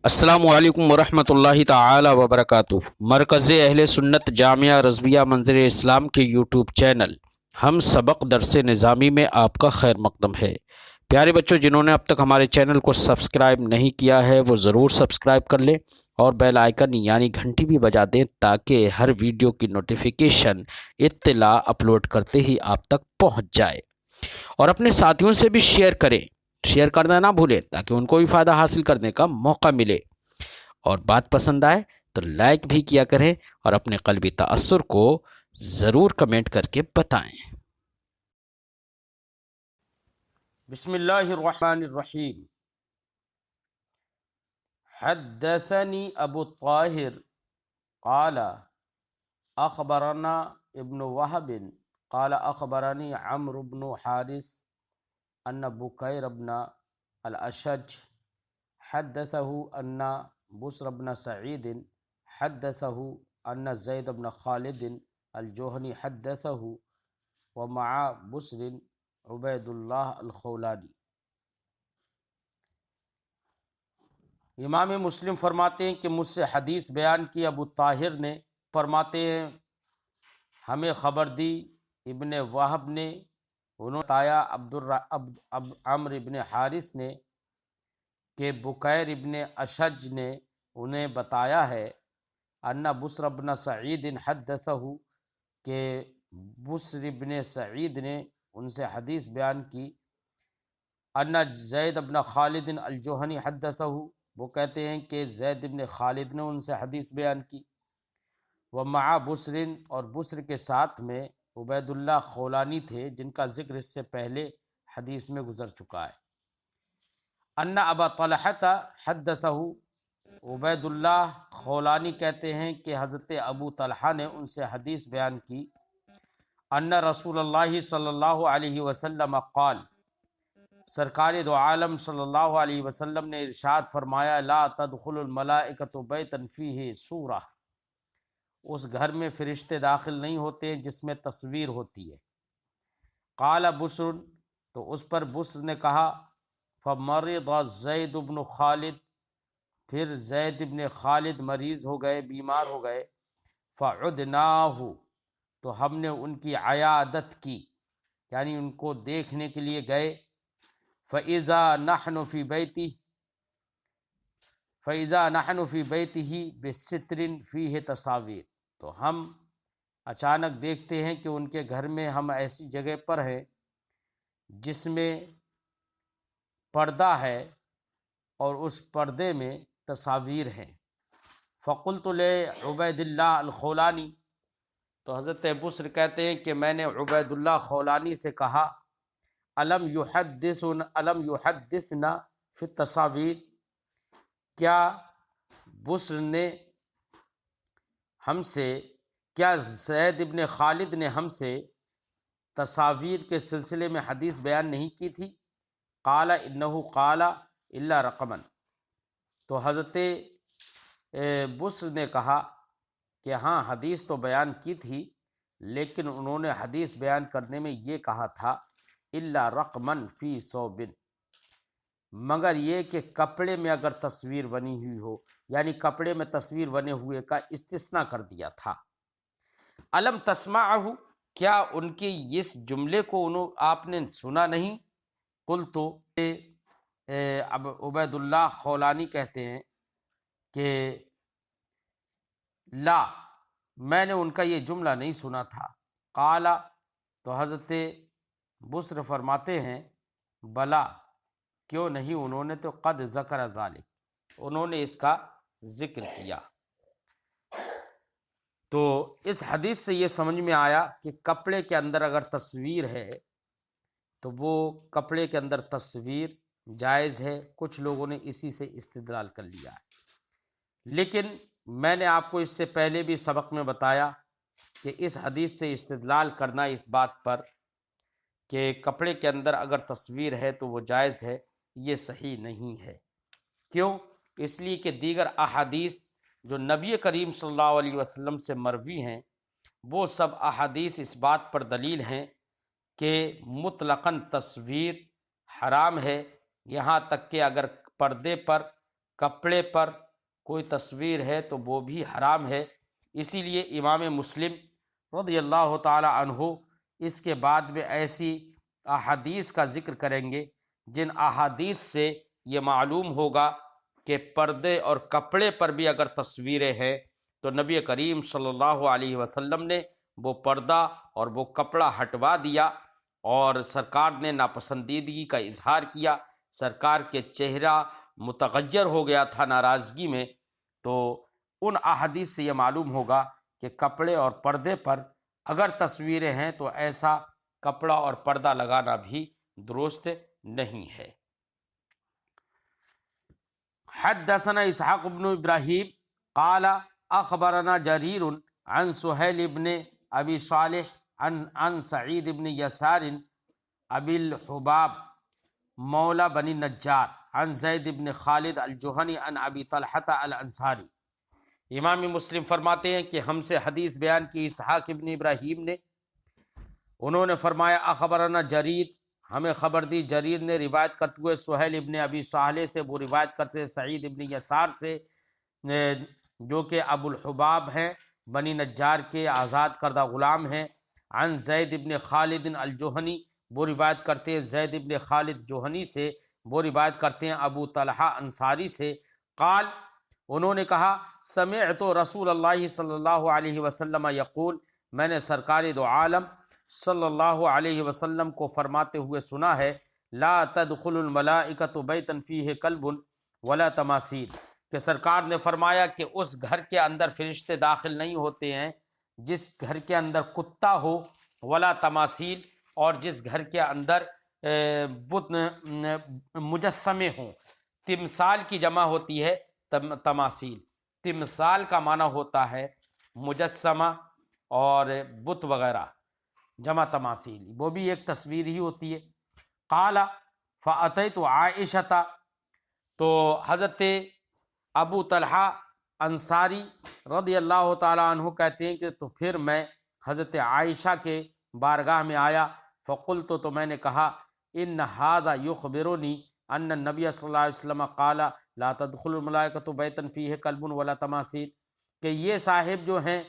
السلام علیکم ورحمۃ اللہ تعالی وبرکاتہ۔ مرکز اہل سنت جامعہ رضویہ منظر اسلام کے یوٹیوب چینل ہم سبق درس نظامی میں آپ کا خیر مقدم ہے۔ پیارے بچوں، جنہوں نے اب تک ہمارے چینل کو سبسکرائب نہیں کیا ہے وہ ضرور سبسکرائب کر لیں اور بیل آئیکن یعنی گھنٹی بھی بجا دیں تاکہ ہر ویڈیو کی نوٹیفیکیشن اطلاع اپلوڈ کرتے ہی آپ تک پہنچ جائے، اور اپنے ساتھیوں سے بھی شیئر کریں۔ شیئر کرنا نہ بھولیں تاکہ ان کو بھی فائدہ حاصل کرنے کا موقع ملے، اور بات پسند آئے تو لائک بھی کیا کریں اور اپنے قلبی تأثر کو ضرور کمنٹ کر کے بتائیں۔ بسم اللہ الرحمن الرحیم۔ حدثنی ابو الطاہر قال اخبرنا ابن وهب قال اخبرنی عمرو بن حارث ان بکیر بن الاشج حدثه ان بسر بن سعید حدثه ان زید بن خالد الجوہنی حدثه ومع بسر عبید اللہ الخولانی۔ امام مسلم فرماتے ہیں کہ مجھ سے حدیث بیان کی ابو طاہر نے، فرماتے ہیں ہمیں خبر دی ابن وہب نے، انہوں نے بتایا عمرو ابن حارث نے کہ بکیر ابن اشج نے انہیں بتایا ہے ان بسر بن سعید حدثہ، کہ بسر ابن سعید نے ان سے حدیث بیان کی، ان زید بن خالد الجوہنی حدثہ، وہ کہتے ہیں کہ زید بن خالد نے ان سے حدیث بیان کی، ومع بسر، اور بسر کے ساتھ میں عبید اللہ خولانی تھے جن کا ذکر اس سے پہلے حدیث میں گزر چکا ہے۔ ان ابا طلحہ حدثہ، عبید اللہ خولانی کہتے ہیں کہ حضرت ابو طلحہ نے ان سے حدیث بیان کی، ان رسول اللہ صلی اللہ علیہ وسلم قال، سرکار دو عالم صلی اللہ علیہ وسلم نے ارشاد فرمایا، لا تدخل الملائکۃ بیتا فیہ سورہ، اس گھر میں فرشتے داخل نہیں ہوتے جس میں تصویر ہوتی ہے۔ قال بسر، تو اس پر بسر نے کہا، فمرض زید بن خالد، پھر زید بن خالد مریض ہو گئے، بیمار ہو گئے، فعدناہ، تو ہم نے ان کی عیادت کی، یعنی ان کو دیکھنے کے لیے گئے، فَإِذَا نَحْنُ فِي بَيْتِهِ بِسِتْرٍ فِيهِ تَصَاوِيرٌ، تو ہم اچانک دیکھتے ہیں کہ ان کے گھر میں ہم ایسی جگہ پر ہیں جس میں پردہ ہے اور اس پردے میں تصاویر ہیں۔ فقلت لعبید اللہ الخولانی، تو حضرت بسر کہتے ہیں کہ میں نے عبید اللہ خولانی سے کہا، الم یحدثنا فی التصاویر، کیا بسر نے ہم سے، کیا زید ابن خالد نے ہم سے تصاویر کے سلسلے میں حدیث بیان نہیں کی تھی؟ قال انہ قال الا رقما، تو حضرت بسر نے کہا کہ ہاں حدیث تو بیان کی تھی، لیکن انہوں نے حدیث بیان کرنے میں یہ کہا تھا، الا رقما فی ثوب، مگر یہ کہ کپڑے میں اگر تصویر بنی ہوئی ہو، یعنی کپڑے میں تصویر بنے ہوئے کا استثناء کر دیا تھا۔ الم تسمعہ، کیا ان کے اس جملے کو آپ نے سنا نہیں؟ قلت، اب عبید اللہ خولانی کہتے ہیں کہ لا، میں نے ان کا یہ جملہ نہیں سنا تھا۔ قال، تو حضرت بسر فرماتے ہیں، بلا، کیوں نہیں، انہوں نے تو قد ذکر ذالک، انہوں نے اس کا ذکر کیا۔ تو اس حدیث سے یہ سمجھ میں آیا کہ کپڑے کے اندر اگر تصویر ہے تو وہ کپڑے کے اندر تصویر جائز ہے، کچھ لوگوں نے اسی سے استدلال کر لیا ہے، لیکن میں نے آپ کو اس سے پہلے بھی سبق میں بتایا کہ اس حدیث سے استدلال کرنا اس بات پر کہ کپڑے کے اندر اگر تصویر ہے تو وہ جائز ہے، یہ صحیح نہیں ہے۔ کیوں؟ اس لیے کہ دیگر احادیث جو نبی کریم صلی اللہ علیہ وسلم سے مروی ہیں وہ سب احادیث اس بات پر دلیل ہیں کہ مطلقاً تصویر حرام ہے، یہاں تک کہ اگر پردے پر کپڑے پر کوئی تصویر ہے تو وہ بھی حرام ہے۔ اسی لیے امام مسلم رضی اللہ تعالی عنہ اس کے بعد میں ایسی احادیث کا ذکر کریں گے جن احادیث سے یہ معلوم ہوگا کہ پردے اور کپڑے پر بھی اگر تصویریں ہیں تو نبی کریم صلی اللہ علیہ وسلم نے وہ پردہ اور وہ کپڑا ہٹوا دیا، اور سرکار نے ناپسندیدگی کا اظہار کیا، سرکار کے چہرہ متغیر ہو گیا تھا ناراضگی میں۔ تو ان احادیث سے یہ معلوم ہوگا کہ کپڑے اور پردے پر اگر تصویریں ہیں تو ایسا کپڑا اور پردہ لگانا بھی درست نہیں ہے۔ حدثنا اسحاق بن ابراہیم قال اخبرنا جریر عن سہیل بن ابی صالح عن سعید بن یسار ابی الحباب مولا بنی نجار عن زید بن خالد الجہنی عن ابی طلحہ الانصاری۔ امام مسلم فرماتے ہیں کہ ہم سے حدیث بیان کی اسحاق ابن ابراہیم نے، انہوں نے فرمایا اخبرنا جریر، ہمیں خبر دی، جریر نے روایت کرتے ہوئے سہیل ابن ابی صالح سے، وہ روایت کرتے ہیں سعید ابن یسار سے جو کہ ابو الحباب ہیں، بنی نجار کے آزاد کردہ غلام ہیں، عن زید ابن خالد الجہنی، وہ روایت کرتے ہیں زید ابن خالد جوہنی سے، وہ روایت کرتے ہیں ابو طلحہ انصاری سے، قال، انہوں نے کہا سمعت رسول اللہ صلی اللہ علیہ وسلم یقول، میں نے سرکار دو عالم صلی اللہ علیہ وسلم کو فرماتے ہوئے سنا ہے، لا تدخل الملائکۃ بیتا فیہ کلب ولا تماثیل، کہ سرکار نے فرمایا کہ اس گھر کے اندر فرشتے داخل نہیں ہوتے ہیں جس گھر کے اندر کتا ہو، ولا تماثیل، اور جس گھر کے اندر بت مجسمے ہوں۔ تمثال کی جمع ہوتی ہے تماثیل، تمثال کا معنی ہوتا ہے مجسمہ اور بت وغیرہ، جمع تماثیل، وہ بھی ایک تصویر ہی ہوتی ہے۔ قال فأتیت عائشہ، تو حضرت ابو طلحہ انصاری رضی اللہ تعالیٰ عنہ کہتے ہیں کہ تو پھر میں حضرت عائشہ کے بارگاہ میں آیا، فقلت، تو میں نے کہا ان ھذا یخبرنی ان النبی صلی اللہ علیہ وسلم قال لا تدخل الملائکۃ بیتا فیہ کلب ولا تماثیل، کہ یہ صاحب جو ہیں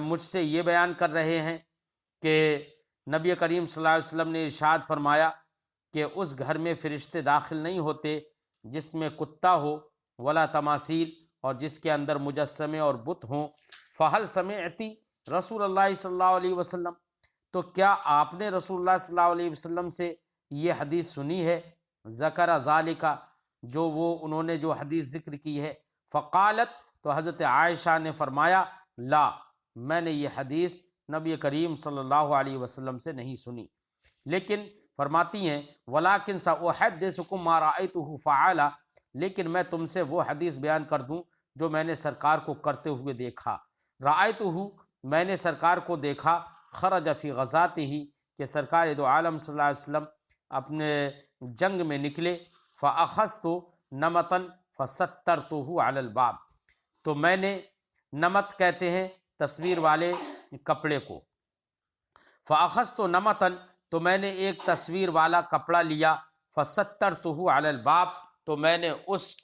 مجھ سے یہ بیان کر رہے ہیں کہ نبی کریم صلی اللہ علیہ وسلم نے ارشاد فرمایا کہ اس گھر میں فرشتے داخل نہیں ہوتے جس میں کتا ہو، ولا تماثیل، اور جس کے اندر مجسمے اور بت ہوں۔ فہل سمعتی رسول اللہ صلی اللہ علیہ وسلم، تو کیا آپ نے رسول اللہ صلی اللہ علیہ وسلم سے یہ حدیث سنی ہے؟ ذکر ذالک، جو وہ انہوں نے جو حدیث ذکر کی ہے۔ فقالت، تو حضرت عائشہ نے فرمایا لا، میں نے یہ حدیث نبی کریم صلی اللہ علیہ وسلم سے نہیں سنی، لیکن فرماتی ہیں ولیکن ساحدثکم ما رأیتہ فعل، لیکن میں تم سے وہ حدیث بیان کر دوں جو میں نے سرکار کو کرتے ہوئے دیکھا۔ رأیتہ، میں نے سرکار کو دیکھا، خرج فی غزاتہ، کہ سرکار دو عالم صلی اللہ علیہ وسلم اپنے جنگ میں نکلے، فاخذت نمطا فسترتہ علی الباب، تو میں نے، نمط کہتے ہیں تصویر والے کپڑے کو، فاخذت نمطا، تو میں نے ایک تصویر والا کپڑا لیا، فسترتہ علی الباب، تو میں نے اس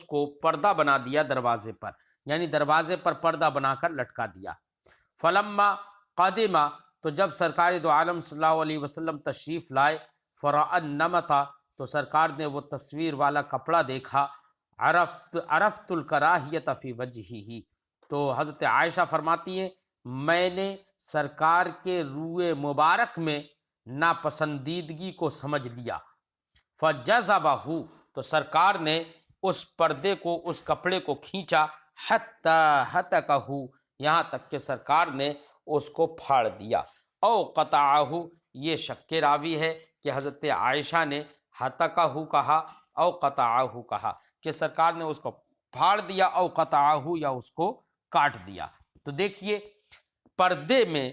کو پردہ بنا دیا دروازے پر، یعنی دروازے پر پردہ بنا کر لٹکا دیا۔ فلما قدم، تو جب سرکار دو عالم صلی اللہ علیہ وسلم تشریف لائے، فرأى النمط، تو سرکار نے وہ تصویر والا کپڑا دیکھا، عرفت الکراہیۃ فی وجہہ، تو حضرت عائشہ فرماتی ہیں میں نے سرکار کے روئے مبارک میں ناپسندیدگی کو سمجھ لیا۔ فجذبہ، تو سرکار نے اس پردے کو، اس کپڑے کو کھینچا، حتی ہتکہ، یہاں تک کہ سرکار نے اس کو پھاڑ دیا۔ او قطعہ، یہ شک راوی ہے کہ حضرت عائشہ نے ہتکہ کہا او قطعہ کہا، کہ سرکار نے اس کو پھاڑ دیا، او قطعہ، یا اس کو کاٹ دیا۔ تو دیکھیے پردے میں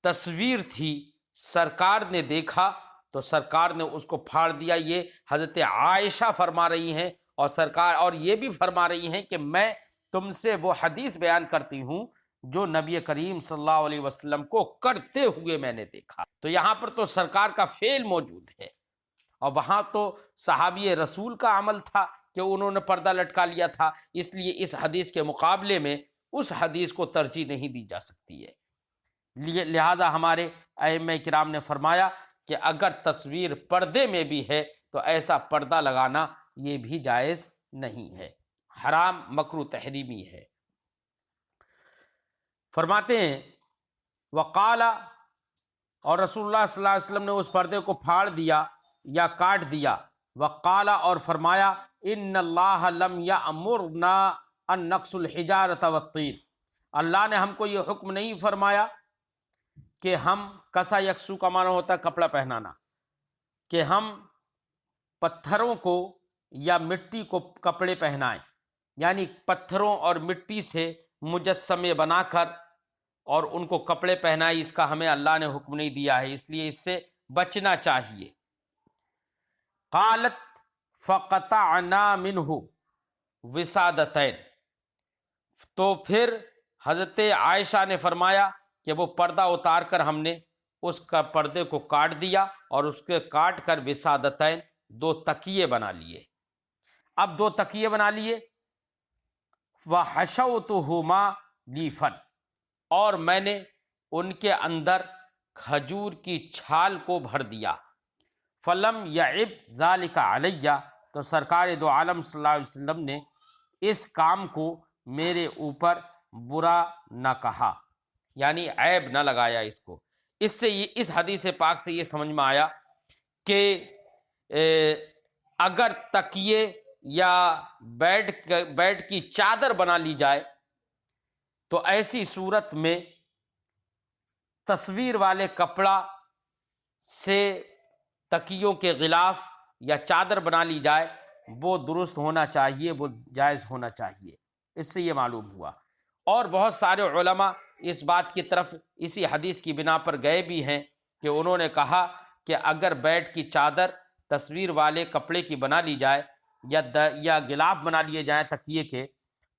تصویر تھی، سرکار نے دیکھا تو سرکار نے اس کو پھاڑ دیا، یہ حضرت عائشہ فرما رہی ہیں، اور سرکار اور یہ بھی فرما رہی ہیں کہ میں تم سے وہ حدیث بیان کرتی ہوں جو نبی کریم صلی اللہ علیہ وسلم کو کرتے ہوئے میں نے دیکھا۔ تو یہاں پر تو سرکار کا فعل موجود ہے، اور وہاں تو صحابی رسول کا عمل تھا کہ انہوں نے پردہ لٹکا لیا تھا، اس لیے اس حدیث کے مقابلے میں اس حدیث کو ترجیح نہیں دی جا سکتی ہے۔ لہذا ہمارے ائمہ کرام نے فرمایا کہ اگر تصویر پردے میں بھی ہے تو ایسا پردہ لگانا یہ بھی جائز نہیں ہے، حرام مکروہ تحریمی ہے۔ فرماتے ہیں وقال، اور رسول اللہ صلی اللہ علیہ وسلم نے اس پردے کو پھاڑ دیا یا کاٹ دیا، وقال، اور فرمایا ان اللہ لم یأمرنا ان نقص الحجارۃ والطین، اللہ نے ہم کو یہ حکم نہیں فرمایا کہ ہم کسا یکسو کا معنی ہوتا ہے کپڑا پہنانا، کہ ہم پتھروں کو یا مٹی کو کپڑے پہنائیں، یعنی پتھروں اور مٹی سے مجسمے بنا کر اور ان کو کپڑے پہنائیں، اس کا ہمیں اللہ نے حکم نہیں دیا ہے، اس لیے اس سے بچنا چاہیے۔ قالت فقطعنا منہ وسادتین، تو پھر حضرت عائشہ نے فرمایا کہ وہ پردہ اتار کر ہم نے اس کا پردے کو کاٹ دیا اور اس کے کاٹ کر وسادتین، دو تکیے بنا لیے۔ اب دو تکیے بنا لیے، وحشوتہما لیفن، اور میں نے ان کے اندر کھجور کی چھال کو بھر دیا۔ فلم یعب ذالک علیہ، تو سرکار دو عالم صلی اللہ علیہ وسلم نے اس کام کو میرے اوپر برا نہ کہا، یعنی عیب نہ لگایا اس کو۔ اس سے اس حدیث پاک سے یہ سمجھ میں آیا کہ اگر تکیے یا بیڈ کی چادر بنا لی جائے تو ایسی صورت میں تصویر والے کپڑا سے تکیوں کے غلاف یا چادر بنا لی جائے، وہ درست ہونا چاہیے، وہ جائز ہونا چاہیے۔ اس سے یہ معلوم ہوا، اور بہت سارے علماء اس بات کی طرف اسی حدیث کی بنا پر گئے بھی ہیں کہ انہوں نے کہا کہ اگر بیڈ کی چادر تصویر والے کپڑے کی بنا لی جائے یا غلاف بنا لیے جائیں تکیے کے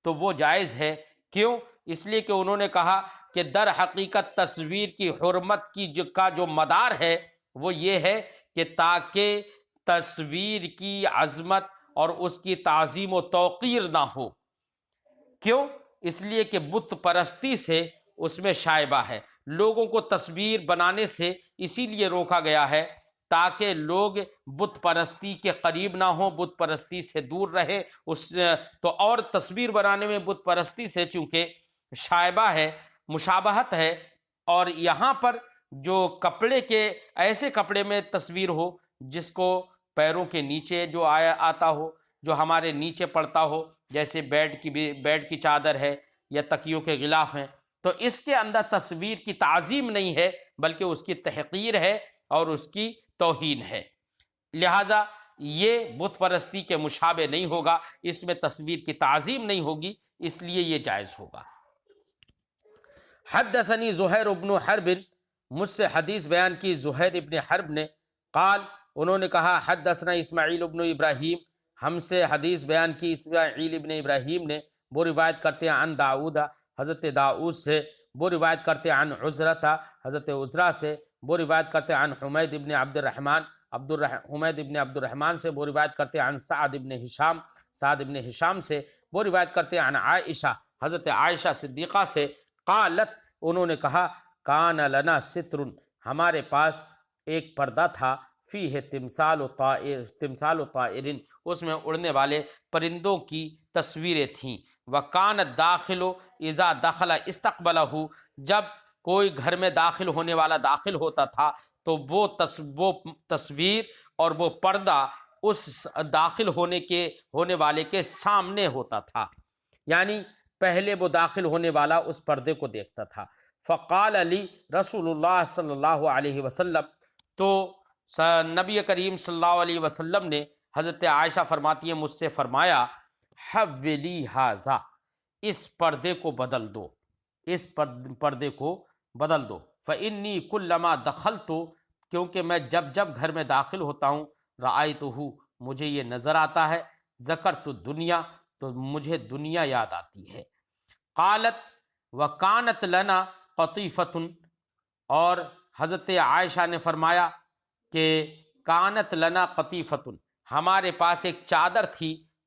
تو وہ جائز ہے۔ کیوں؟ اس لیے کہ انہوں نے کہا کہ در حقیقت تصویر کی حرمت کا جو مدار ہے وہ یہ ہے کہ تاکہ تصویر کی عظمت اور اس کی تعظیم و توقیر نہ ہو۔ کیوں؟ اس لیے کہ بت پرستی سے اس میں شائبہ ہے، لوگوں کو تصویر بنانے سے اسی لیے روکا گیا ہے تاکہ لوگ بت پرستی کے قریب نہ ہوں، بت پرستی سے دور رہے۔ تو اور تصویر بنانے میں بت پرستی سے چونکہ شائبہ ہے، مشابہت ہے، اور یہاں پر جو کپڑے کے ایسے کپڑے میں تصویر ہو جس کو پیروں کے نیچے جو آتا ہو، جو ہمارے نیچے پڑتا ہو، جیسے بیڈ کی چادر ہے یا تکیوں کے غلاف ہیں، تو اس کے اندر تصویر کی تعظیم نہیں ہے بلکہ اس کی تحقیر ہے اور اس کی توہین ہے، لہذا یہ بت پرستی کے مشابہ نہیں ہوگا، اس میں تصویر کی تعظیم نہیں ہوگی، اس لیے یہ جائز ہوگا۔ حدثنی زہیر ابن حرب، مجھ سے حدیث بیان کی زہیر ابن حرب نے، قال، انہوں نے کہا حدثنا اسماعیل ابن ابراہیم، ہم سے حدیث بیان کی اسماعیل ابن ابراہیم نے، وہ روایت کرتے ہیں عن داؤد، حضرت داؤد سے، وہ روایت کرتے ہیں عن عزرۃ، حضرت عزرہ سے، وہ روایت کرتے ہیں عن حمید ابن عبد الرحمن، حمید ابن عبد الرحمن سے، وہ روایت کرتے ہیں عن سعد ابن ہشام سے، وہ روایت کرتے ہیں عن عائشہ، حضرت عائشہ صدیقہ سے، قالت، انہوں نے کہا کان لنا ستر، ہمارے پاس ایک پردہ تھا، فیہ تمثال طائر، اس میں اڑنے والے پرندوں کی تصویریں تھیں، وکان الداخل اذا دخل استقبلہ، جب کوئی گھر میں داخل ہونے والا داخل ہوتا تھا تو وہ تصویر اور وہ پردہ اس داخل ہونے والے کے سامنے ہوتا تھا، یعنی پہلے وہ داخل ہونے والا اس پردے کو دیکھتا تھا۔ فقال علی رسول اللہ صلی اللہ علیہ وسلم، تو نبی کریم صلی اللہ علیہ وسلم نے، حضرت عائشہ فرماتی ہیں مجھ سے فرمایا، حولی ھذا، اس پردے کو بدل دو، اس پردے کو بدل دو، فإنی کلما دخلت، کیونکہ میں جب گھر میں داخل ہوتا ہوں، رأیتہ، مجھے یہ نظر آتا ہے، ذکرت الدنیا، تو مجھے دنیا یاد آتی ہے۔ قالت وکانت لنا قطیفۃ، اور حضرت عائشہ نے فرمایا کہ کانت لنا قطیفۃ، ہمارے پاس ایک چادر تھی،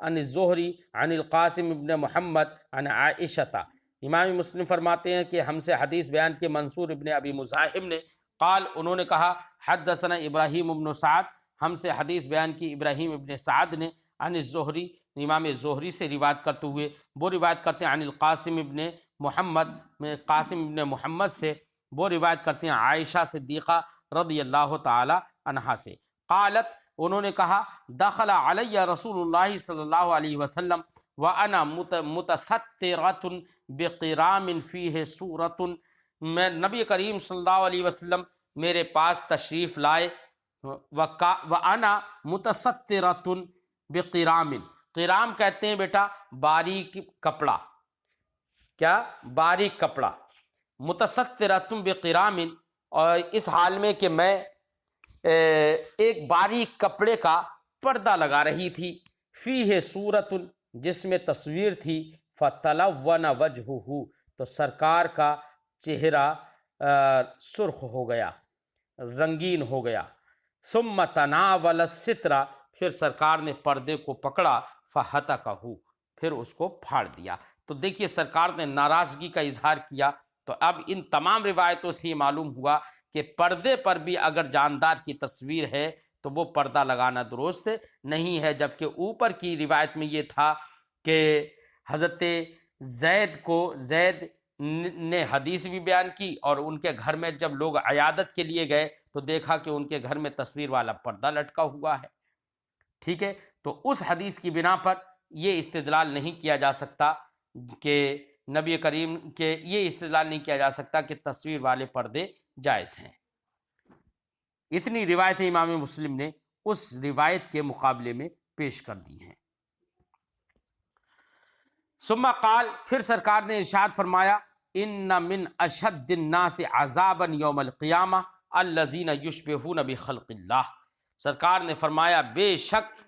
عن الزہری عن القاسم ابن محمد عن عائشہ۔ امام مسلم فرماتے ہیں کہ ہم سے حدیث بیان کی منصور ابن ابی مزاحم نے، قال انہوں نے کہا حدثنا ابراہیم ابن سعد، ہم سے حدیث بیان کی ابراہیم ابن سعد نے، عن الزہری امام زہری سے روایت کرتے ہوئے، وہ روایت کرتے ہیں عن القاسم ابن محمد، قاسم ابن محمد سے، وہ روایت کرتے ہیں عائشہ صدیقہ رضی اللہ تعالی عنہا سے، قالت انہوں نے کہا دخل علی رسول اللہ صلی اللہ علیہ وسلم وانا متسترۃ بقرام فیہ سورۃ، میں نبی کریم صلی اللہ علیہ وسلم میرے پاس تشریف لائے، وانا متسترۃ بقرام، قرام کہتے ہیں بیٹا باریک کپڑا، کیا باریک کپڑا، متسترۃ بقرام، اور اس حال میں کہ میں ایک باریک کپڑے کا پردہ لگا رہی تھی، فیہ سورۃ جس میں تصویر تھی، فتلون وجہہ تو سرکار کا چہرہ سرخ ہو گیا، رنگین ہو گیا، ثم تناول الستر پھر سرکار نے پردے کو پکڑا، فہتکہ پھر اس کو پھاڑ دیا۔ تو دیکھیے سرکار نے ناراضگی کا اظہار کیا، تو اب ان تمام روایتوں سے یہ معلوم ہوا کہ پردے پر بھی اگر جاندار کی تصویر ہے تو وہ پردہ لگانا درست نہیں ہے، جبکہ اوپر کی روایت میں یہ تھا کہ حضرت زید نے حدیث بھی بیان کی، اور ان کے گھر میں جب لوگ عیادت کے لیے گئے تو دیکھا کہ ان کے گھر میں تصویر والا پردہ لٹکا ہوا ہے، ٹھیک ہے۔ تو اس حدیث کی بنا پر یہ استدلال نہیں کیا جا سکتا کہ نبی کریم کے، یہ استدلال نہیں کیا جا سکتا کہ تصویر والے پردے جائز ہیں۔ اتنی روایتیں امام مسلم نے اس روایت کے مقابلے میں پیش کر دی ہیں۔ ثم قال پھر سرکار نے ارشاد فرمایا ان من اشد الناس عذابا یوم القیامہ الذین یشبہون بخلق اللہ، سرکار نے فرمایا بے شک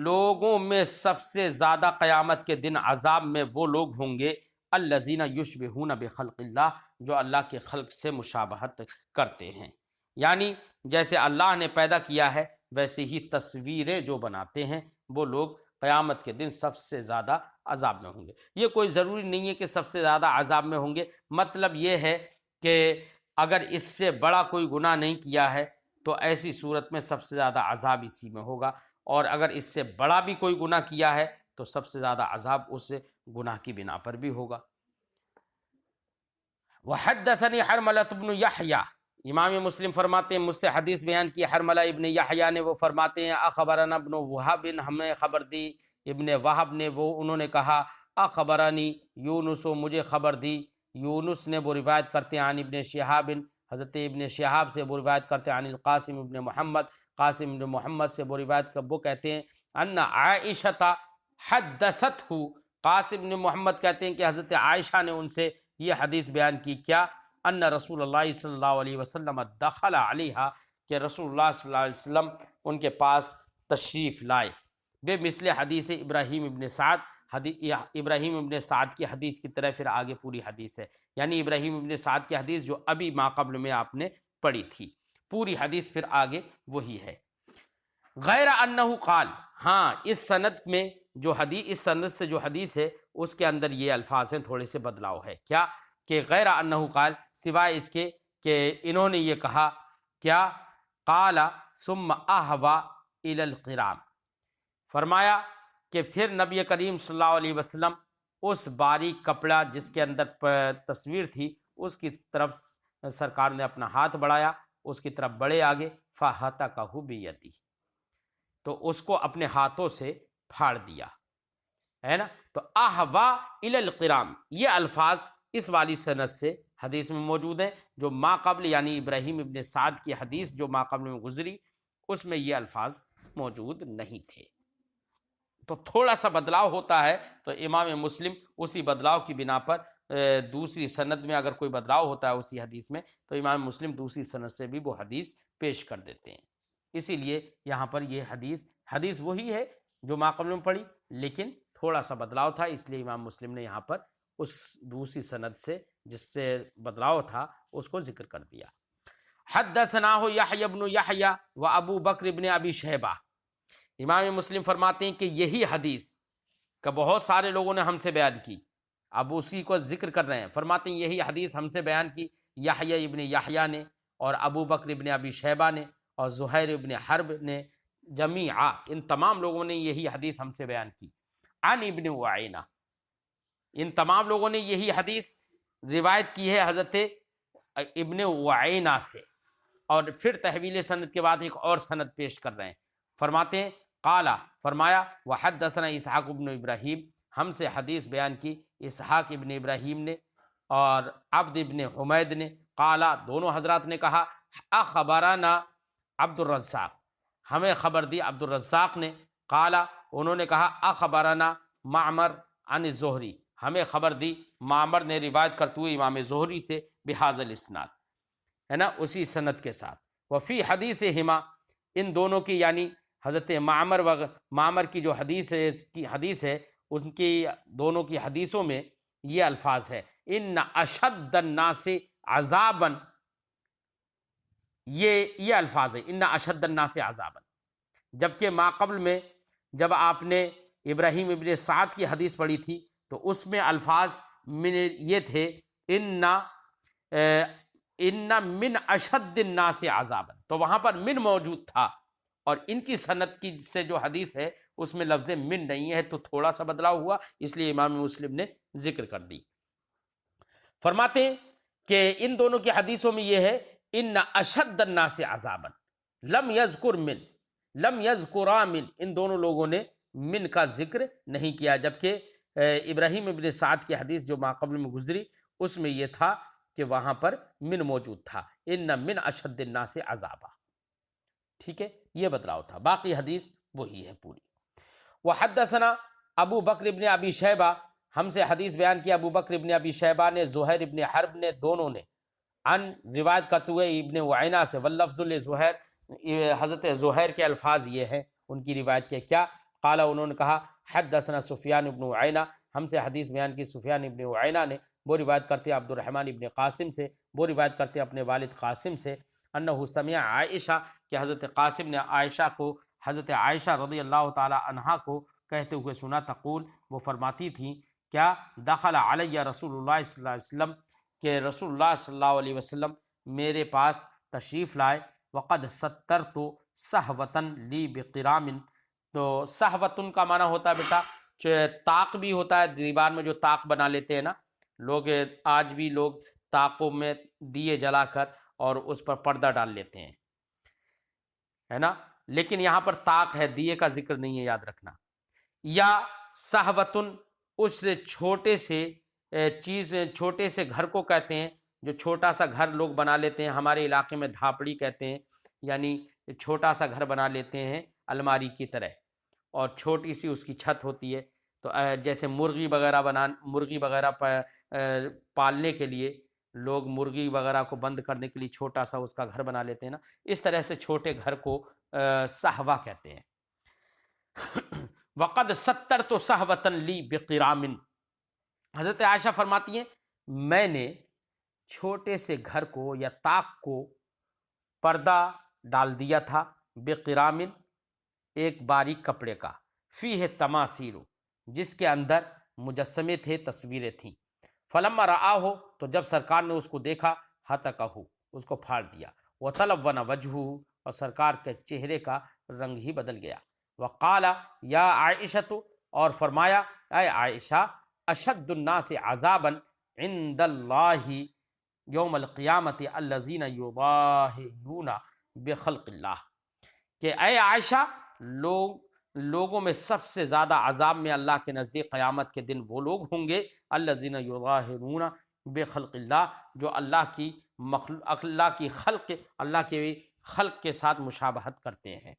لوگوں میں سب سے زیادہ قیامت کے دن عذاب میں وہ لوگ ہوں گے الذین یشبہون بخلق اللہ، جو اللہ کے خلق سے مشابہت کرتے ہیں، یعنی جیسے اللہ نے پیدا کیا ہے ویسے ہی تصویریں جو بناتے ہیں وہ لوگ قیامت کے دن سب سے زیادہ عذاب میں ہوں گے۔ یہ کوئی ضروری نہیں ہے کہ سب سے زیادہ عذاب میں ہوں گے، مطلب یہ ہے کہ اگر اس سے بڑا کوئی گناہ نہیں کیا ہے تو ایسی صورت میں سب سے زیادہ عذاب اسی میں ہوگا، اور اگر اس سے بڑا بھی کوئی گناہ کیا ہے تو سب سے زیادہ عذاب اس گناہ کی بنا پر بھی ہوگا۔ وحدثنی حرملۃ بن یحییٰ، امام مسلم فرماتے ہیں مجھ سے حدیث بیان کی حرملہ ابن یحییٰ نے، وہ فرماتے ہیں اخبرنا ابن وہب، ہمیں خبر دی ابن وہب نے، وہ انہوں نے کہا اخبرنی یونس، مجھے خبر دی یونس نے، وہ روایت کرتے ہیں عن ابن شہاب، حضرت ابن شہاب سے وہ روایت کرتے ہیں عن القاسم ابن محمد، قاسم ابن محمد سے وہ روایت وہ کہتے ہیں ان عائشہ حدثتہ، قاسم ابن محمد کہتے ہیں کہ حضرت عائشہ نے ان سے یہ حدیث بیان کی، کیا ان رسول اللہ صلی اللہ علیہ وسلم دخل علیہا، کہ رسول اللہ صلی اللہ علیہ وسلم ان کے پاس تشریف لائے، بے مثل حدیث ابراہیم ابن سعد، ابراہیم ابن سعد کی حدیث کی طرح پھر آگے پوری حدیث ہے، یعنی ابراہیم ابن سعد کی حدیث جو ابھی ما قبل میں آپ نے پڑھی تھی، پوری حدیث پھر آگے وہی ہے۔ غیر انہ قال، ہاں اس سند میں جو حدیث، اس سند سے جو حدیث ہے اس کے اندر یہ الفاظ ہیں، تھوڑے سے بدلاؤ ہے، کیا کہ غیر انہ قال، سوائے اس کے کہ انہوں نے یہ کہا، کیا قال ثم اہوی الی القرام، فرمایا کہ پھر نبی کریم صلی اللہ علیہ وسلم اس باریک کپڑا جس کے اندر تصویر تھی اس کی طرف سرکار نے اپنا ہاتھ بڑھایا، اس کی طرف بڑھے آگے، فہتکہ بیدی، تو اس کو اپنے ہاتھوں سے پھاڑ دیا، ہے نا۔ تو اہوا الی القرام، یہ الفاظ اس والی سند سے حدیث میں موجود ہیں، جو ما قبل یعنی ابراہیم ابن سعد کی حدیث جو ما قبل میں گزری اس میں یہ الفاظ موجود نہیں تھے، تو تھوڑا سا بدلاؤ ہوتا ہے، تو امام مسلم اسی بدلاؤ کی بنا پر دوسری سند میں اگر کوئی بدلاؤ ہوتا ہے اسی حدیث میں تو امام مسلم دوسری سند سے بھی وہ حدیث پیش کر دیتے ہیں، اسی لیے یہاں پر یہ حدیث وہی ہے جو ما قبل میں پڑھی، لیکن تھوڑا سا بدلاؤ تھا، اس لیے امام مسلم نے یہاں پر اس دوسری سند سے جس سے بدلاؤ تھا اس کو ذکر کر دیا۔ حدثناہ یحییٰ بن یحییٰ و ابو بکر بن ابی شیبہ، امام مسلم فرماتے ہیں کہ یہی حدیث کہ بہت سارے لوگوں نے ہم سے بیان کی، اب اسی کو ذکر کر رہے ہیں، فرماتے ہیں یہی حدیث ہم سے بیان کی یحییٰ ابن یحییٰ نے اور ابو بکر ابن ابی شیبہ نے اور زہیر ابن حرب نے، جمیعا ان تمام لوگوں نے یہی حدیث ہم سے بیان کی، عن ابن اعینہ، ان تمام لوگوں نے یہی حدیث روایت کی ہے حضرت ابن اعینہ سے، اور پھر تحویل سند کے بعد ایک اور سند پیش کر رہے ہیں، فرماتے ہیں قالا، فرمایا وحدثنا اسحاق ابن ابراہیم، ہم سے حدیث بیان کی اسحاق ابن ابراہیم نے اور عبد ابن حمید نے، قالا دونوں حضرات نے کہا اخبرنا عبد الرزاق، ہمیں خبر دی عبد الرزاق نے، قالا انہوں نے کہا اخبرنا معمر عن الزہری، ہمیں خبر دی معمر نے روایت کرتے ہوئے امام زہری سے بہذا الاسناد، ہے نا، اسی سند کے ساتھ، وفی حدیثہما، ان دونوں کی یعنی حضرت معمر کی جو حدیث ہے ان کی دونوں کی حدیثوں میں یہ الفاظ ہے ان اشد الناس عذابا، یہ الفاظ ہے ان اشد الناس عذابا، جبکہ ماقبل میں جب آپ نے ابراہیم ابن سعد کی حدیث پڑھی تھی تو اس میں الفاظ یہ تھے ان من اشد الناس عذابا، تو وہاں پر من موجود تھا، اور ان کی سند کی سے جو حدیث ہے اس میں لفظ من نہیں ہے، تو تھوڑا سا بدلاؤ ہوا، اس لیے امام مسلم نے ذکر کر دی۔ فرماتے ہیں کہ ان دونوں کی حدیثوں میں یہ ہے ان اشد الناس عذابا، لم یذکرا من، ان دونوں لوگوں نے من کا ذکر نہیں کیا، جبکہ ابراہیم ابن سعد کی حدیث جو ماقبل میں گزری اس میں یہ تھا کہ وہاں پر من موجود تھا، ان من اشد الناس عذابا، ٹھیک ہے، یہ بدلاؤ تھا، باقی حدیث وہی ہے پوری۔ وحدثنا ابو بکر ابن ابی شیبہ، ہم سے حدیث بیان کیا ابو بکر ابن ابی شیبہ نے، زہیر ابن حرب نے، دونوں نے، عن روایت کرتے ہوئے ابن اعینہ سے، واللفظ لزہیر، حضرت زہیر کے الفاظ یہ ہیں ان کی روایت کے، کیا قال، انہوں نے کہا حدثنا سفیان ابن اعینہ، ہم سے حدیث بیان کی سفیان ابن اعینہ نے، وہ روایت کرتے ہیں عبد الرحمن ابن قاسم سے، وہ روایت کرتے ہیں اپنے والد قاسم سے، انہ سمع عائشہ، کہ حضرت قاسم نے عائشہ کو، حضرت عائشہ رضی اللہ تعالی عنہا کو کہتے ہوئے سنا، تقول، وہ فرماتی تھیں کیا، دخل علیہ رسول اللہ صلی اللہ علیہ وسلم، کہ رسول اللہ صلی اللہ علیہ وسلم میرے پاس تشریف لائے، وقد سترت صحوتن لی بقرام، تو صحوتن کا معنی ہوتا ہے بیٹا طاق بھی ہوتا ہے، دیوار میں جو طاق بنا لیتے ہیں نا لوگ، آج بھی لوگ طاقوں میں دیے جلا کر اور اس پر پردہ ڈال لیتے ہیں، ہے نا، لیکن یہاں پر طاق ہے، دیے کا ذکر نہیں ہے، یاد رکھنا، یا صحوتن اس چھوٹے سے چھوٹے سے گھر کو کہتے ہیں، جو چھوٹا سا گھر لوگ بنا لیتے ہیں، ہمارے علاقے میں دھاپڑی کہتے ہیں، یعنی چھوٹا سا گھر بنا لیتے ہیں الماری کی طرح، اور چھوٹی سی اس کی چھت ہوتی ہے، تو جیسے مرغی وغیرہ پالنے کے لیے لوگ مرغی وغیرہ کو بند کرنے کے لیے چھوٹا سا اس کا گھر بنا لیتے ہیں نا، اس طرح سے چھوٹے گھر کو صحوہ کہتے ہیں۔ وقد سترت صحوة لی بقرام، حضرت عائشہ فرماتی ہیں میں نے چھوٹے سے گھر کو یا طاق کو پردہ ڈال دیا تھا، بقرام، ایک باریک کپڑے کا، فیہ تماثیل، جس کے اندر مجسمے تھے، تصویریں تھیں، فلما رآہ، تو جب سرکار نے اس کو دیکھا، ہتکہ، اس کو پھاڑ دیا، وتلون وجہہ، اور سرکار کے چہرے کا رنگ ہی بدل گیا، وقال یا عائشہ، اور فرمایا اے عائشہ، اشد الناس عذابا عند اللہ یوم القیامت الذین یضاہئون بخلق اللہ، کہ اے عائشہ، لوگوں میں سب سے زیادہ عذاب میں اللہ کے نزدیک قیامت کے دن وہ لوگ ہوں گے، الذین یضاہئون بخلق اللہ، جو اللہ کی خلق کے ساتھ مشابہت کرتے ہیں۔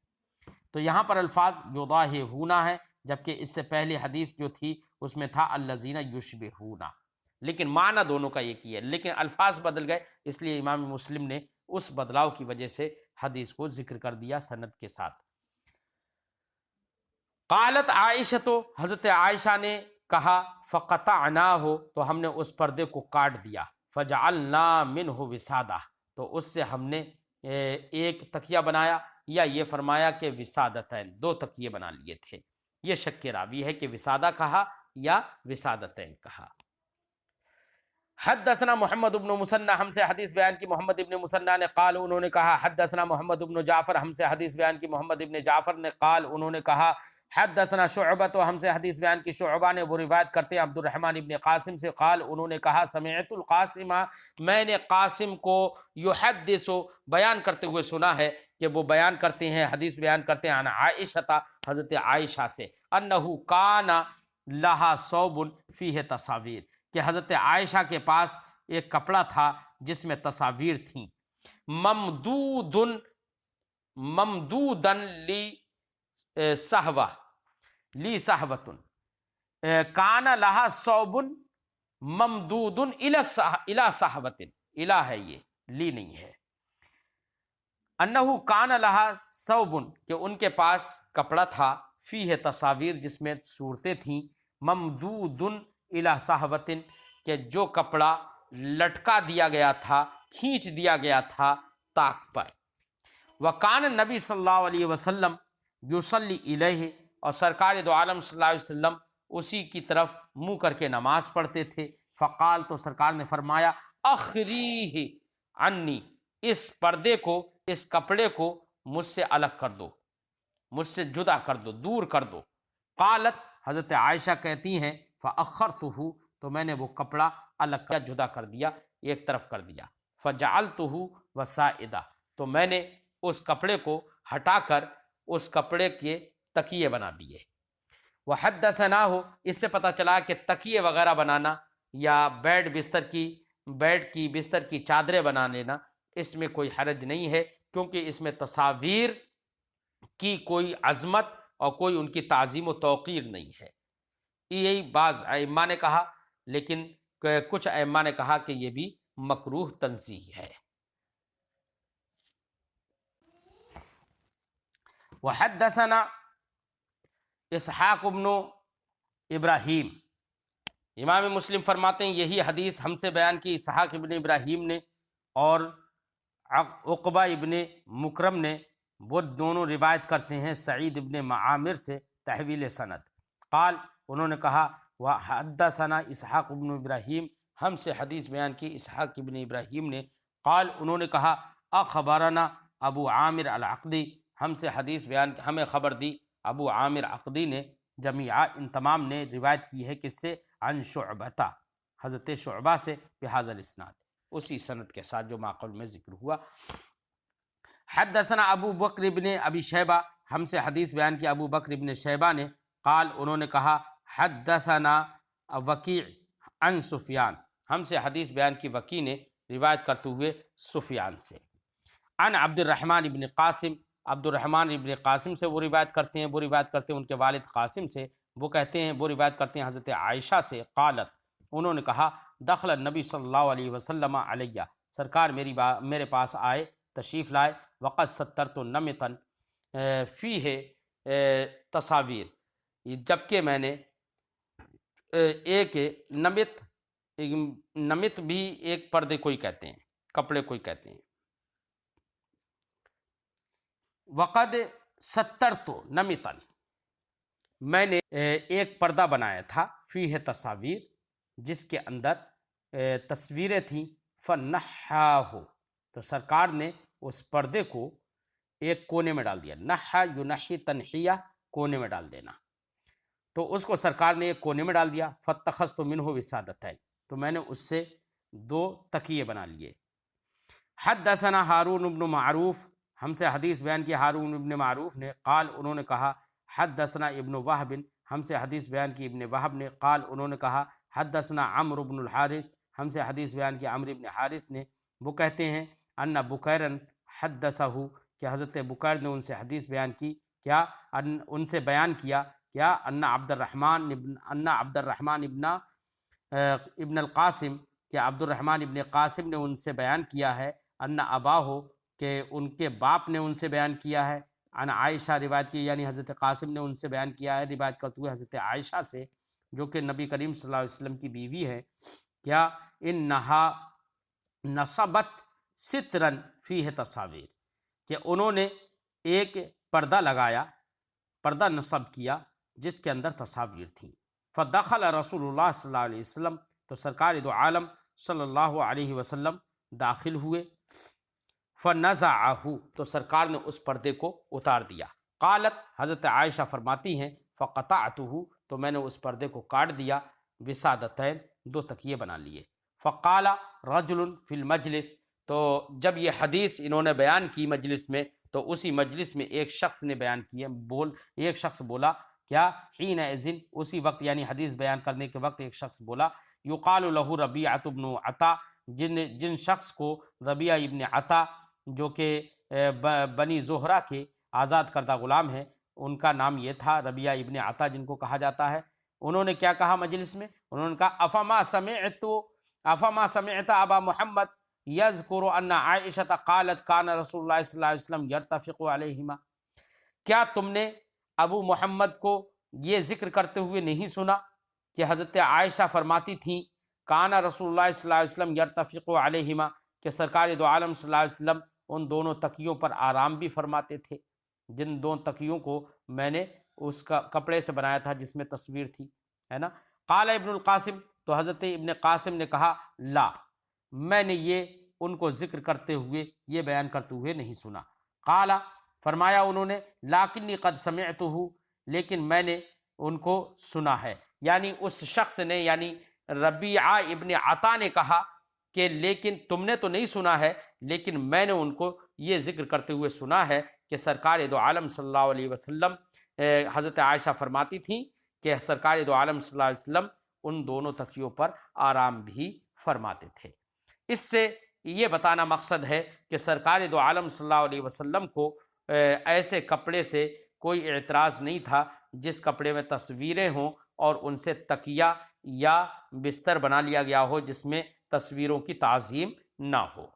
تو یہاں پر الفاظ یضاہئون ہے، جبکہ اس سے پہلے حدیث جو تھی اس میں تھا الذین یشبہون، لیکن معنی دونوں کا ایک ہی ہے، لیکن الفاظ بدل گئے، اس لیے امام مسلم نے اس بدلاؤ کی وجہ سے حدیث کو ذکر کر دیا سند کے ساتھ۔ قالت عائشہ، تو حضرت عائشہ نے کہا، فقطعناہ، تو ہم نے اس پردے کو کاٹ دیا، فجعلنا منہ وسادہ، تو اس سے ہم نے ایک تکیہ بنایا، یا یہ فرمایا کہ وسادتین، دو تکیے بنا لیے تھے۔ یہ شک راوی ہے کہ وسادہ کہا یا وسادتین کہا۔ حدثنا محمد بن مثنى، ہم سے حدیث بیان کی محمد ابن مثنى نے، قال انہوں نے کہا حدثنا محمد بن جعفر، ہم سے حدیث بیان کی محمد ابن جعفر نے، قال انہوں نے کہا حدثنا شعبہ، تو ہم سے حدیث بیان کی شعبہ نے، وہ روایت کرتے ہیں عبد الرحمن ابن قاسم سے، قال انہوں نے کہا سمعت القاسم، میں نے قاسم کو یحدث بیان کرتے ہوئے سنا ہے کہ وہ بیان کرتے ہیں، حدیث بیان کرتے ہیں عن عائشہ، حضرت عائشہ سے، انہ کان لہا ثوب فیہ تصاویر، کہ حضرت عائشہ کے پاس ایک کپڑا تھا جس میں تصاویر تھیں، ممدودن لی صحوۃ، کان لہا ثوب ممدود الی صحوۃ، الی ہے یہ، لی نہیں ہے، انہو کان لہا ثوب، کہ ان کے پاس کپڑا تھا، فیہ تصاویر، جس میں صورتیں تھیں، ممدود الی صحوۃ، کہ جو کپڑا لٹکا دیا گیا تھا، کھینچ دیا گیا تھا طاق پر، وکان نبی صلی اللہ علیہ وسلم یصلی الیہ، اور سرکار دو عالم صلی اللہ علیہ وسلم اسی کی طرف منہ کر کے نماز پڑھتے تھے، فقال، تو سرکار نے فرمایا اخریہ عنی، اس پردے کو، اس کپڑے کو مجھ سے الگ کر دو، مجھ سے جدا کر دو، دور کر دو، قالت، حضرت عائشہ کہتی ہیں فاخرتہ، تو میں نے وہ کپڑا الگ کیا، جدا کر دیا، ایک طرف کر دیا، فجعلتہ وسائدہ، تو میں نے اس کپڑے کو ہٹا کر اس کپڑے کے تکیے بنا دیے۔ وحدثناہ، اس سے پتہ چلا کہ تکیے وغیرہ بنانا یا بیڈ کی بستر کی چادریں بنا لینا، اس میں کوئی حرج نہیں ہے، کیونکہ اس میں تصاویر کی کوئی عظمت اور کوئی ان کی تعظیم و توقیر نہیں ہے۔ یہی بعض ائمہ نے کہا، لیکن کچھ ائمہ نے کہا کہ یہ بھی مکروہ تنزیہ ہے۔ وحدثنا اسحاق بن ابراہیم، امام مسلم فرماتے ہیں یہی حدیث ہم سے بیان کی اسحاق ابن ابراہیم نے اور عقبہ ابن مکرم نے، وہ دونوں روایت کرتے ہیں سعید ابن معامر سے تحویل سند، قال، انہوں نے کہا وحدثنا اسحاق ابن ابراہیم، ہم سے حدیث بیان کی اسحاق ابن ابراہیم نے، قال، انہوں نے کہا اخبرنا ابو عامر العقدی، ہم سے حدیث بیان، ہمیں خبر دی ابو عامر عقدی نے، جمیعہ، ان تمام نے روایت کی ہے کس سے، عن شعبہ، حضرت شعبہ سے، بہذا الاسناد، اسی سند کے ساتھ جو ماقبل میں ذکر ہوا۔ حدثنا ابو بکر ابن ابی شیبہ، ہم سے حدیث بیان کی ابو بکر ابن شیبہ نے، قال، انہوں نے کہا حدثنا وکیع عن سفیان، ہم سے حدیث بیان کی وکیع نے روایت کرتے ہوئے سفیان سے، عن عبد الرحمن ابن قاسم، عبد الرحمن ابن قاسم سے وہ روایت کرتے ہیں ان کے والد قاسم سے، وہ روایت کرتے ہیں حضرت عائشہ سے، قالت، انہوں نے کہا دخل النبی صلی اللہ علیہ وسلم علیہ، سرکار میرے پاس آئے، تشریف لائے، وقد سترت نمطا فیہ تصاویر، جبکہ میں نے ایک نمط بھی ایک پردے کو ہی کہتے ہیں، کپڑے کو ہی کہتے ہیں، وقد سترت نمطا، میں نے ایک پردہ بنایا تھا، فیہ تصاویر، جس کے اندر تصویریں تھیں، فنحاہ، تو سرکار نے اس پردے کو ایک کونے میں ڈال دیا، نحا ینحی تنحیہ، کونے میں ڈال دینا، تو اس کو سرکار نے ایک کونے میں ڈال دیا، فاتخذت منہ وسادتین، تو میں نے اس سے دو تکیے بنا لیے۔ حدثنا ہارون بن معروف، ہم سے حدیث بیان کی ہارون ابن معروف نے، قال، انہوں نے کہا حدثنا ابن وہب، ہم سے حدیث بیان کی ابن وہب نے، قال، انہوں نے کہا حدثنا عمرو بن الحارث، ہم سے حدیث بیان کی عمرو بن حارث نے، وہ کہتے ہیں ان بکیرن حدثہ، کہ حضرت بکیر نے ان سے حدیث بیان کی، کیا ان سے بیان کیا، کیا ان عبد الرحمن ابن القاسم، کہ عبد الرحمن ابن قاسم نے ان سے بیان کیا ہے، ان اباہ، کہ ان کے باپ نے ان سے بیان کیا ہے، عن عائشہ، روایت کی، یعنی حضرت قاسم نے ان سے بیان کیا ہے، روایت کرتے ہوئے حضرت عائشہ سے، جو کہ نبی کریم صلی اللہ علیہ وسلم کی بیوی ہے، کیا انہا نصبت سترن فیہ تصاویر، کہ انہوں نے ایک پردہ لگایا، پردہ نصب کیا جس کے اندر تصاویر تھیں۔ فدخل رسول اللہ صلی اللہ علیہ وسلم، تو سرکار دو عالم صلی اللہ علیہ وسلم داخل ہوئے۔ فنزعہ، تو سرکار نے اس پردے کو اتار دیا۔ قالت، حضرت عائشہ فرماتی ہیں فقطعتہ، تو میں نے اس پردے کو کاٹ دیا، وسادتین، دو تکیے بنا لیے۔ فقال رجل فی المجلس، تو جب یہ حدیث انہوں نے بیان کی مجلس میں، تو اسی مجلس میں ایک شخص نے بیان کیا، ایک شخص بولا کیا، حین اذن، اسی وقت یعنی حدیث بیان کرنے کے وقت ایک شخص بولا، یقال لہ ربیعۃ بن عطا، جن شخص کو ربیعہ ابن عطا جو کہ بنی زہرہ کے آزاد کردہ غلام ہیں، ان کا نام یہ تھا، ربیعہ ابن عطا جن کو کہا جاتا ہے۔ انہوں نے کیا کہا مجلس میں؟ انہوں نے کہا افما سمعت ابا محمد یذکر ان عائشہ قالت کان رسول اللہ صلی اللہ علیہ وسلم یرتفق علیہما، کیا تم نے ابو محمد کو یہ ذکر کرتے ہوئے نہیں سنا کہ حضرت عائشہ فرماتی تھیں کان رسول اللہ صلی اللہ علیہ وسلم یرتفق علیہما، کہ سرکار دو عالم صلی اللہ علیہ وسلم ان دونوں تکیوں پر آرام بھی فرماتے تھے، جن دونوں تکیوں کو میں نے اس کا کپڑے سے بنایا تھا جس میں تصویر تھی، ہے نا۔ قال ابن القاسم، تو حضرت ابن قاسم نے کہا لا، میں نے یہ ان کو ذکر کرتے ہوئے، یہ بیان کرتے ہوئے نہیں سنا۔ قال، فرمایا انہوں نے لاکنی قد سمعتہ، لیکن میں نے ان کو سنا ہے، یعنی اس شخص نے، یعنی ربیعہ ابن عطا نے کہا کہ لیکن تم نے تو نہیں سنا ہے، لیکن میں نے ان کو یہ ذکر کرتے ہوئے سنا ہے کہ سرکار دو عالم صلی اللہ علیہ وسلم، حضرت عائشہ فرماتی تھیں کہ سرکار دو عالم صلی اللہ علیہ وسلم ان دونوں تکیوں پر آرام بھی فرماتے تھے۔ اس سے یہ بتانا مقصد ہے کہ سرکار دو عالم صلی اللہ علیہ وسلم کو ایسے کپڑے سے کوئی اعتراض نہیں تھا جس کپڑے میں تصویریں ہوں اور ان سے تکیہ یا بستر بنا لیا گیا ہو جس میں تصویروں کی تعظیم نہ ہو۔